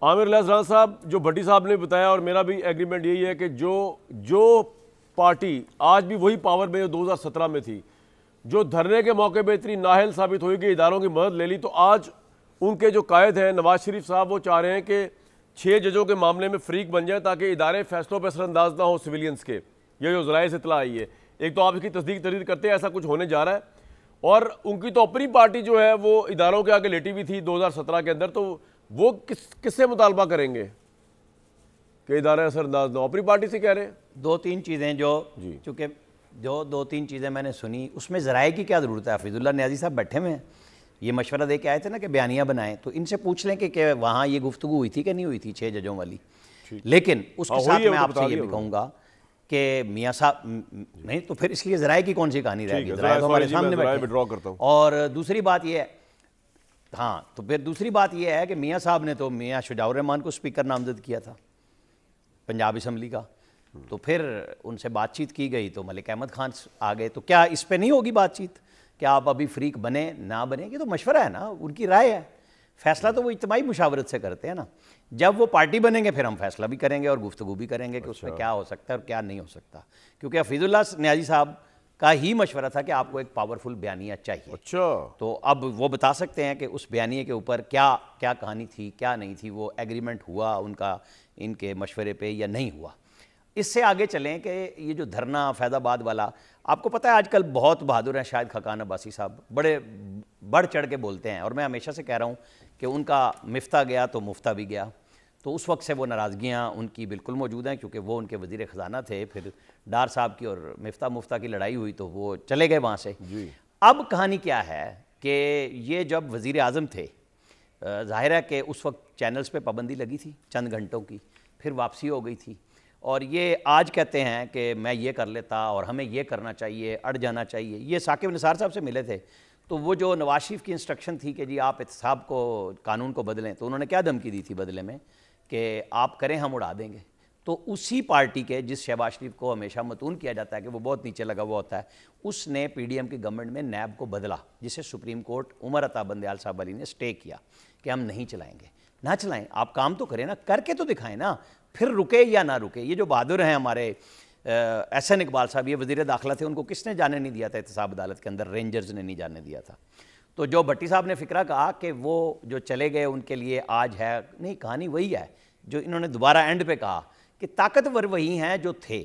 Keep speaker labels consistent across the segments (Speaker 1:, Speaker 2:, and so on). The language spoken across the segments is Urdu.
Speaker 1: عامر الیاس رانا صاحب، جو بھٹی صاحب نے بتایا اور میرا بھی ایگریمنٹ یہی ہے کہ جو پارٹی آج بھی وہی پاور میں 2017 میں تھی، جو دھرنے کے موقع پہ اتنی نااہل ثابت ہوئی کہ اداروں کی مدد لے لی، تو آج ان کے جو قائد ہیں نواز شریف صاحب، وہ چاہ رہے ہیں کہ 6 ججوں کے معاملے میں فریق بن جائیں تاکہ ادارے فیصلوں پہ اثر انداز نہ ہو سویلینز کے. یہ جو ذرائع سے اطلاع آئی ہے، ایک تو آپ اس کی تصدیق تردید کرتے ہیں ایسا کچھ ہونے جا رہا ہے، اور ان کی تو اپنی پارٹی جو ہے وہ اداروں کے آگے لیٹی ہوئی تھی 2017 کے اندر، تو وہ کس سے مطالبہ کریں گے کہ ادارے اثر انداز نہ ہو؟ اپنی پارٹی سے کہہ رہے ہیں.
Speaker 2: 2-3 چیزیں چونکہ جو 2-3 چیزیں میں نے سنی، اس میں ذرائع کی کیا ضرورت ہے؟ حفیظ اللہ نیازی صاحب بیٹھے ہوئے ہیں، یہ مشورہ دے کے آئے تھے نا کہ بیانیہ بنائیں، تو ان سے پوچھ لیں کہ وہاں یہ گفتگو ہوئی تھی کہ نہیں ہوئی تھی 6 ججوں والی. لیکن اس کے ساتھ میں آپ سے یہ بھی کہوں گا کہ میاں صاحب نہیں تو پھر اس لیے ذرائع کی کون سی کہانی رہے گی؟ ذرائع تو ہمارے سامنے بیٹھے. اور دوسری بات یہ ہے، تو پھر دوسری بات یہ ہے کہ میاں صاحب نے تو میاں شجاع الرحمان کو اسپیکر نامزد کیا تھا پنجاب اسمبلی کا، تو پھر ان سے بات چیت کی گئی تو ملک احمد خان آ گئے. تو کیا اس پہ نہیں ہوگی بات چیت کہ آپ ابھی فریق بنے نہ بنے؟ یہ تو مشورہ ہے نا، ان کی رائے ہے، فیصلہ تو وہ اجتماعی مشاورت سے کرتے ہیں نا. جب وہ پارٹی بنیں گے پھر ہم فیصلہ بھی کریں گے اور گفتگو بھی کریں گے کہ اس میں کیا ہو سکتا ہے اور کیا نہیں ہو سکتا. کیونکہ حفیظ اللہ نیازی صاحب کا ہی مشورہ تھا کہ آپ کو ایک پاورفل بیانیہ چاہیے. تو اب وہ بتا سکتے ہیں کہ اس بیانیے کے اوپر کیا کہانی تھی، کیا نہیں تھی، وہ ایگریمنٹ ہوا ان کا ان کے مشورے پہ یا نہیں ہوا. اس سے آگے چلیں کہ یہ جو دھرنا فیض آباد والا، آپ کو پتہ ہے آج کل بہت بہادر ہیں شاہد خاقان عباسی صاحب، بڑے بڑھ چڑھ کے بولتے ہیں، اور میں ہمیشہ سے کہہ رہا ہوں کہ ان کا مفتاح گیا تو مفتاح بھی گیا. تو اس وقت سے وہ ناراضگیاں ان کی بالکل موجود ہیں، کیونکہ وہ ان کے وزیر خزانہ تھے، پھر ڈار صاحب کی اور مفتاح کی لڑائی ہوئی تو وہ چلے گئے وہاں سے. اب کہانی کیا ہے کہ یہ جب وزیر اعظم تھے، ظاہر ہے کہ اس وقت چینلز پہ پابندی لگی تھی چند گھنٹوں کی، پھر واپسی ہو گئی تھی، اور یہ آج کہتے ہیں کہ میں یہ کر لیتا اور ہمیں یہ کرنا چاہیے، اڑ جانا چاہیے. یہ ثاقب نثار صاحب سے ملے تھے، تو وہ جو نواز شریف کی انسٹرکشن تھی کہ جی آپ احتساب کو قانون کو بدلیں، تو انہوں نے کیا دھمکی دی تھی بدلے میں کہ آپ کریں ہم اڑا دیں گے. تو اسی پارٹی کے جس شہباز شریف کو ہمیشہ متون کیا جاتا ہے کہ وہ بہت نیچے لگا ہوا ہوتا ہے، اس نے پی ڈی ایم کی گورنمنٹ میں نیب کو بدلا، جسے سپریم کورٹ عمر عطا بندیال صاحب علی نے سٹے کیا کہ ہم نہیں چلائیں گے. نہ چلائیں، آپ کام تو کریں نا، کر کے تو دکھائیں نا، پھر رکے یا نہ رکے. یہ جو بہادر ہیں ہمارے احسن اقبال صاحب، یہ وزیر داخلہ تھے، ان کو کس نے جانے نہیں دیا تھا احتساب عدالت کے اندر؟ رینجرز نے نہیں جانے دیا تھا. تو جو بھٹی صاحب نے فکرہ کہا کہ وہ جو چلے گئے ان کے لیے آج ہے، نہیں، کہانی وہی ہے جو انہوں نے دوبارہ اینڈ پہ کہا کہ طاقتور وہی ہیں جو تھے.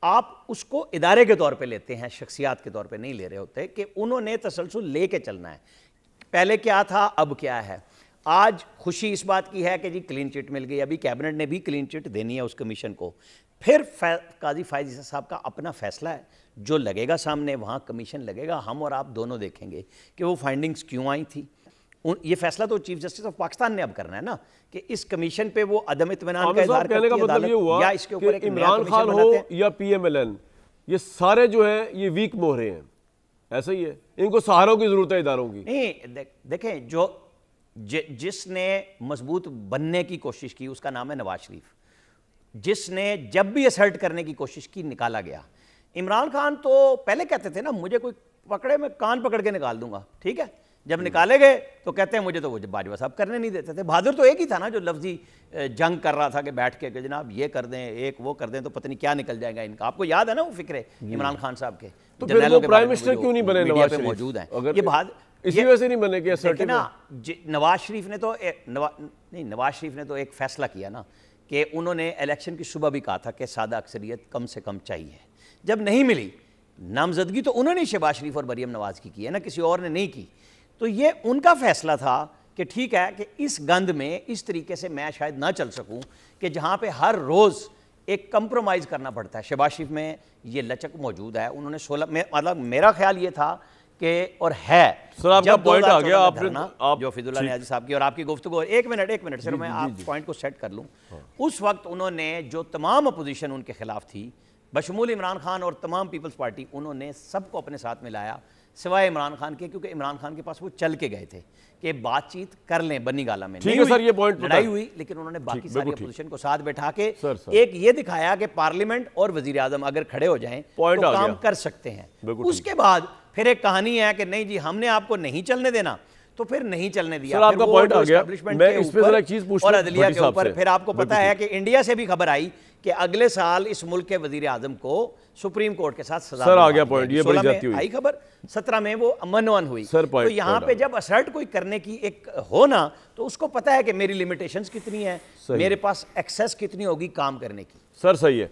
Speaker 2: آپ اس کو ادارے کے طور پہ لیتے ہیں، شخصیات کے طور پہ نہیں لے رہے ہوتے کہ انہوں نے تسلسل لے کے چلنا ہے. پہلے کیا تھا، اب کیا ہے. آج خوشی اس بات کی ہے کہ جی کلین چٹ مل گئی، ابھی کیبنٹ نے بھی کلین چٹ دینی ہے اس کمیشن کو. پھر قاضی فائز عیسی صاحب کا اپنا فیصلہ ہے، جو لگے گا سامنے وہاں کمیشن لگے گا، ہم اور آپ دونوں دیکھیں گے کہ وہ فائنڈنگز کیوں آئی تھی. یہ فیصلہ تو چیف جسٹس آف پاکستان نے اب کرنا ہے نا کہ اس کمیشن پہ وہ عدم اطمینان کا اظہار کرتی ہے عدالت، یا اس کے اوپر ایک نیا کمیشن
Speaker 1: عمران خان ہو
Speaker 2: بناتے ہیں.
Speaker 1: یا پی ایم ایل این، یہ سارے جو ہیں یہ ویک مہرے ہیں، ایسا ہی ہے، ان کو سہاروں کی ضرورت ہے اداروں کی.
Speaker 2: نہیں دیکھیں، جو جس نے مضبوط بننے کی کوشش کی اس کا نام ہے نواز شریف. جس نے جب بھی اسرٹ کرنے کی کوشش کی نکالا گیا. عمران خان تو پہلے کہتے تھے نا مجھے کوئی پکڑے میں کان پکڑ کے نکال دوں گا، ٹھیک ہے، جب نکالے گئے تو کہتے ہیں مجھے تو وہ باجوہ صاحب کرنے نہیں دیتے تھے. بہادر تو ایک ہی تھا نا جو لفظی جنگ کر رہا تھا کہ بیٹھ کے کہ جناب یہ کر دیں، ایک وہ کر دیں تو پتہ نہیں کیا نکل جائے گا ان کا. آپ کو یاد ہے نا وہ فکرے عمران خان صاحب کے،
Speaker 1: تو پھر وہ پرائم منسٹر کیوں نہیں بنے نواز شریف؟
Speaker 2: موجود ہیں
Speaker 1: یہ اسی وجہ سے نہیں بنے کہ
Speaker 2: نواز شریف نے تو ایک فیصلہ کیا نا کہ انہوں نے الیکشن کی صبح بھی کہا تھا کہ سادہ اکثریت کم سے کم چاہیے. جب نہیں ملی نامزدگی تو انہوں نے شہباز شریف اور مریم نواز کی ہے نا، کسی اور نے نہیں کی. تو یہ ان کا فیصلہ تھا کہ ٹھیک ہے کہ اس گند میں اس طریقے سے میں شاید نہ چل سکوں کہ جہاں پہ ہر روز ایک کمپرومائز کرنا پڑتا ہے. شہباز شریف میں یہ لچک موجود ہے. انہوں نے 16 مطلب میرا خیال یہ تھا کہ اور ہے
Speaker 1: سر آپ کا پوائنٹ آ گیا،
Speaker 2: آپ جو حفیظ اللہ نیازی صاحب کی اور آپ کی گفتگو، ایک منٹ صرف میں آپ پوائنٹ کو سیٹ کر لوں. اس وقت انہوں نے جو تمام اپوزیشن ان کے خلاف تھی بشمول عمران خان اور تمام پیپلز پارٹی، انہوں نے سب کو اپنے ساتھ ملایا سوائے عمران خان کے، کیونکہ عمران خان کے پاس وہ چل کے گئے تھے کہ بات چیت کر لیں بنی گالا میں.
Speaker 1: ٹھیک ہے سر، یہ پوائنٹ
Speaker 2: لڑائی ہوئی لیکن انہوں نے باقی ساری اپوزیشن کو ساتھ بیٹھا کے ایک یہ دکھایا کہ پارلیمنٹ اور وزیر اعظم اگر کھڑے ہو جائیں تو کام کر سکتے ہیں. اس کے بعد پھر ایک کہانی ہے کہ نہیں جی ہم نے آپ کو نہیں چلنے دینا تو پھر نہیں چلنے دیا.
Speaker 1: سر آپ کا پوائنٹ آ گیا, میں اس پہ ذرا ایک چیز پوچھتا ہوں
Speaker 2: اور عدلیہ کے اوپر. پھر آپ کو پتہ ہے کہ انڈیا سے بھی خبر آئی کہ اگلے سال اس ملک کے وزیر اعظم کو سپریم کورٹ کے ساتھ سزا.
Speaker 1: سر آ گیا پوائنٹ, یہ بڑی زیادتی ہوئی.
Speaker 2: آئی خبر 17 میں وہ امن ہوئی.
Speaker 1: سر
Speaker 2: تو یہاں پہ جب اسرٹ کوئی کرنے کی ایک ہونا تو اس کو پتہ ہے کہ میری لیمیٹیشنز کتنی ہیں, میرے پاس ایکسیس کتنی ہوگی کام کرنے کی.
Speaker 1: سر صحیح ہے.